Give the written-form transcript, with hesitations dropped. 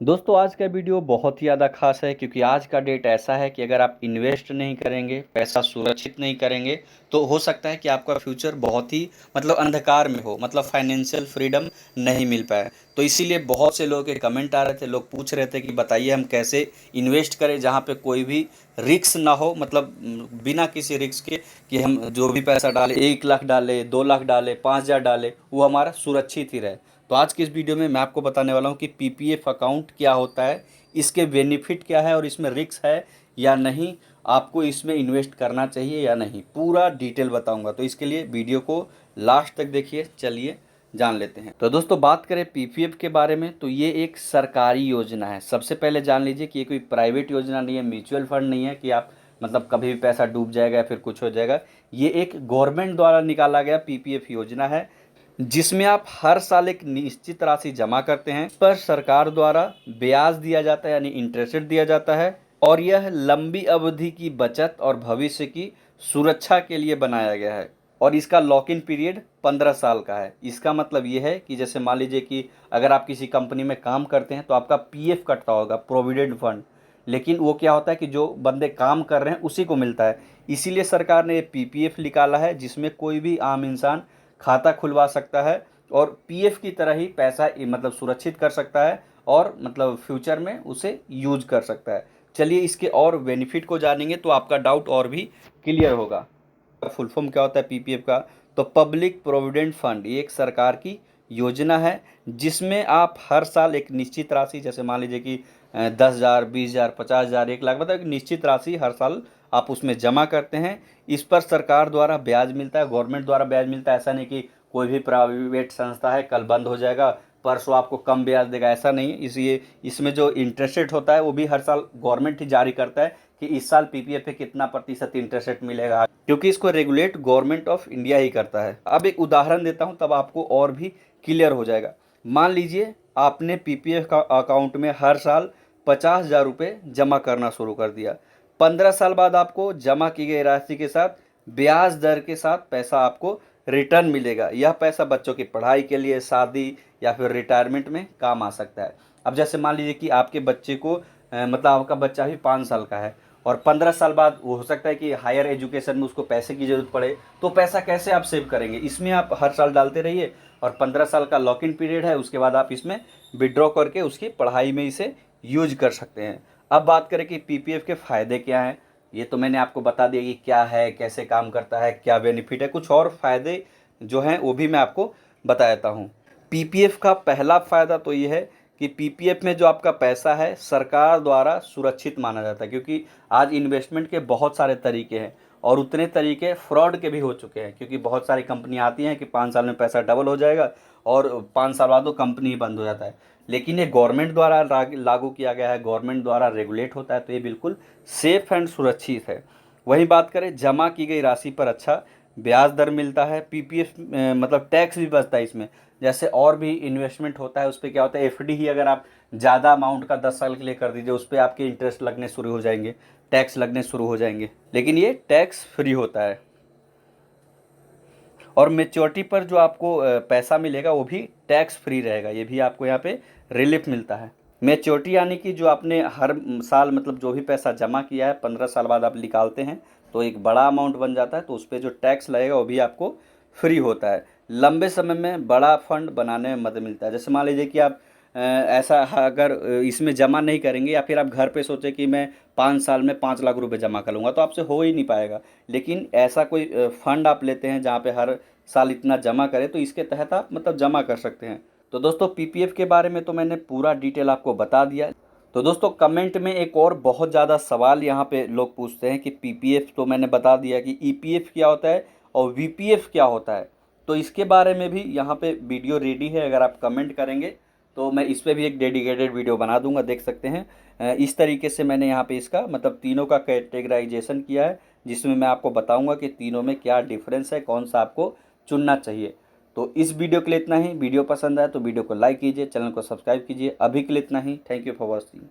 दोस्तों आज का वीडियो बहुत ही ज़्यादा खास है क्योंकि आज का डेट ऐसा है कि अगर आप इन्वेस्ट नहीं करेंगे, पैसा सुरक्षित नहीं करेंगे, तो हो सकता है कि आपका फ्यूचर बहुत ही अंधकार में हो, फाइनेंशियल फ्रीडम नहीं मिल पाए। तो इसीलिए बहुत से लोगों के कमेंट आ रहे थे, लोग पूछ रहे थे कि बताइए हम कैसे इन्वेस्ट करें जहाँ पे कोई भी रिस्क ना हो, बिना किसी रिस्क के कि हम जो भी पैसा डालें 1 लाख डालें, 2 लाख डालें, 5,000 डालें, वो हमारा सुरक्षित ही रहे। तो आज की इस वीडियो में मैं आपको बताने वाला हूँ कि पीपीएफ अकाउंट क्या होता है, इसके बेनिफिट क्या है और इसमें रिस्क है या नहीं, आपको इसमें इन्वेस्ट करना चाहिए या नहीं, पूरा डिटेल बताऊंगा। तो इसके लिए वीडियो को लास्ट तक देखिए। चलिए जान लेते हैं। तो दोस्तों बात करें पीपीएफ के बारे में, तो ये एक सरकारी योजना है। सबसे पहले जान लीजिए कि ये कोई प्राइवेट योजना नहीं है, म्यूचुअल फंड नहीं है कि आप कभी भी पैसा डूब जाएगा या फिर कुछ हो जाएगा। ये एक गवर्नमेंट द्वारा निकाला गया पीपीएफ योजना है, जिसमें आप हर साल एक निश्चित राशि जमा करते हैं, पर सरकार द्वारा ब्याज दिया जाता है यानी इंटरेस्ट दिया जाता है। और यह लंबी अवधि की बचत और भविष्य की सुरक्षा के लिए बनाया गया है। और इसका लॉक इन पीरियड 15 साल का है। इसका मतलब ये है कि जैसे मान लीजिए कि अगर आप किसी कंपनी में काम करते हैं तो आपका पीएफ कटता होगा, प्रोविडेंट फंड, लेकिन वो क्या होता है कि जो बंदे काम कर रहे हैं उसी को मिलता है। इसीलिए सरकार ने पीपीएफ निकाला है, जिसमें कोई भी आम इंसान खाता खुलवा सकता है और पीएफ की तरह ही पैसा सुरक्षित कर सकता है और फ्यूचर में उसे यूज कर सकता है। चलिए इसके और बेनिफिट को जानेंगे तो आपका डाउट और भी क्लियर होगा। फुल फॉर्म क्या होता है पीपीएफ का? तो पब्लिक प्रोविडेंट फंड, ये एक सरकार की योजना है जिसमें आप हर साल एक निश्चित राशि, जैसे मान लीजिए कि 10,000, 20,000, 50,000, 1 लाख, एक निश्चित राशि हर साल आप उसमें जमा करते हैं। इस पर सरकार द्वारा ब्याज मिलता है, गवर्नमेंट द्वारा ब्याज मिलता है। ऐसा नहीं कि कोई भी प्राइवेट संस्था है कल बंद हो जाएगा, परसों आपको कम ब्याज देगा, ऐसा नहीं है। इसलिए इसमें जो इंटरेस्ट रेट होता है वो भी हर साल गवर्नमेंट ही जारी करता है कि इस साल पीपीएफ पे कितना प्रतिशत इंटरेस्ट रेट मिलेगा, क्योंकि इसको रेगुलेट गवर्नमेंट ऑफ इंडिया ही करता है। अब एक उदाहरण देता हूँ तब आपको और भी क्लियर हो जाएगा। मान लीजिए आपने पीपीएफ का अकाउंट में हर साल 50,000 रुपये जमा करना शुरू कर दिया। 15 साल बाद आपको जमा की गई राशि के साथ ब्याज दर के साथ पैसा आपको रिटर्न मिलेगा। यह पैसा बच्चों की पढ़ाई के लिए, शादी या फिर रिटायरमेंट में काम आ सकता है। अब जैसे मान लीजिए कि आपके बच्चे को आपका बच्चा भी 5 साल का है और 15 साल बाद वो हो सकता है कि हायर एजुकेशन में उसको पैसे की ज़रूरत पड़े, तो पैसा कैसे आप सेव करेंगे? इसमें आप हर साल डालते रहिए और 15 साल का लॉक इन पीरियड है, उसके बाद आप इसमें विड्रॉ करके उसकी पढ़ाई में इसे यूज कर सकते हैं। अब बात करें कि पीपीएफ के फ़ायदे क्या हैं। ये तो मैंने आपको बता दिया कि क्या है, कैसे काम करता है, क्या बेनिफिट है। कुछ और फ़ायदे जो हैं वो भी मैं आपको बता देता हूँ। पीपीएफ का पहला फ़ायदा तो ये है कि पीपीएफ में जो आपका पैसा है सरकार द्वारा सुरक्षित माना जाता है, क्योंकि आज इन्वेस्टमेंट के बहुत सारे तरीके हैं और उतने तरीके फ्रॉड के भी हो चुके हैं, क्योंकि बहुत सारी कंपनियां आती हैं कि 5 साल में पैसा डबल हो जाएगा और 5 साल बाद वो कंपनी ही बंद हो जाता है। लेकिन ये गवर्नमेंट द्वारा लागू किया गया है, गवर्नमेंट द्वारा रेगुलेट होता है, तो ये बिल्कुल सेफ एंड सुरक्षित है। वहीं बात करें जमा की गई राशि पर अच्छा ब्याज दर मिलता है। पीपीएफ टैक्स भी बचता है इसमें। जैसे और भी इन्वेस्टमेंट होता है उस पर क्या होता है, एफडी ही अगर आप ज़्यादा अमाउंट का 10 साल के लिए कर दीजिए, उस पर आपके इंटरेस्ट लगने शुरू हो जाएंगे, टैक्स लगने शुरू हो जाएंगे, लेकिन ये टैक्स फ्री होता है। और मेच्योरिटी पर जो आपको पैसा मिलेगा वो भी टैक्स फ्री रहेगा, ये भी आपको यहाँ पे रिलीफ मिलता है। मेच्योरिटी यानी कि जो आपने हर साल जो भी पैसा जमा किया है 15 साल बाद आप निकालते हैं तो एक बड़ा अमाउंट बन जाता है, तो उस पर जो टैक्स लगेगा वो भी आपको फ्री होता है। लंबे समय में बड़ा फंड बनाने में मदद मिलता है। जैसे मान लीजिए कि आप ऐसा अगर इसमें जमा नहीं करेंगे या फिर आप घर पे सोचे कि मैं 5 साल में 5 लाख रुपए जमा कर लूँगा, तो आपसे हो ही नहीं पाएगा। लेकिन ऐसा कोई फंड आप लेते हैं जहाँ पे हर साल इतना जमा करें, तो इसके तहत आप जमा कर सकते हैं। तो दोस्तों पीपीएफ के बारे में तो मैंने पूरा डिटेल आपको बता दिया। तो दोस्तों कमेंट में एक और बहुत ज़्यादा सवाल यहाँ पे लोग पूछते हैं कि पीपीएफ तो मैंने बता दिया कि ईपीएफ क्या होता है और वीपीएफ क्या होता है। तो इसके बारे में भी यहाँ पे वीडियो रेडी है, अगर आप कमेंट करेंगे तो मैं इस पर भी एक डेडिकेटेड वीडियो बना दूंगा, देख सकते हैं। इस तरीके से मैंने यहाँ पे इसका तीनों का कैटेगराइजेशन किया है, जिसमें मैं आपको बताऊंगा कि तीनों में क्या डिफरेंस है, कौन सा आपको चुनना चाहिए। तो इस वीडियो के लिए इतना ही। वीडियो पसंद आए तो वीडियो को लाइक कीजिए, चैनल को सब्सक्राइब कीजिए। अभी के लिए इतना ही। Thank you for watching.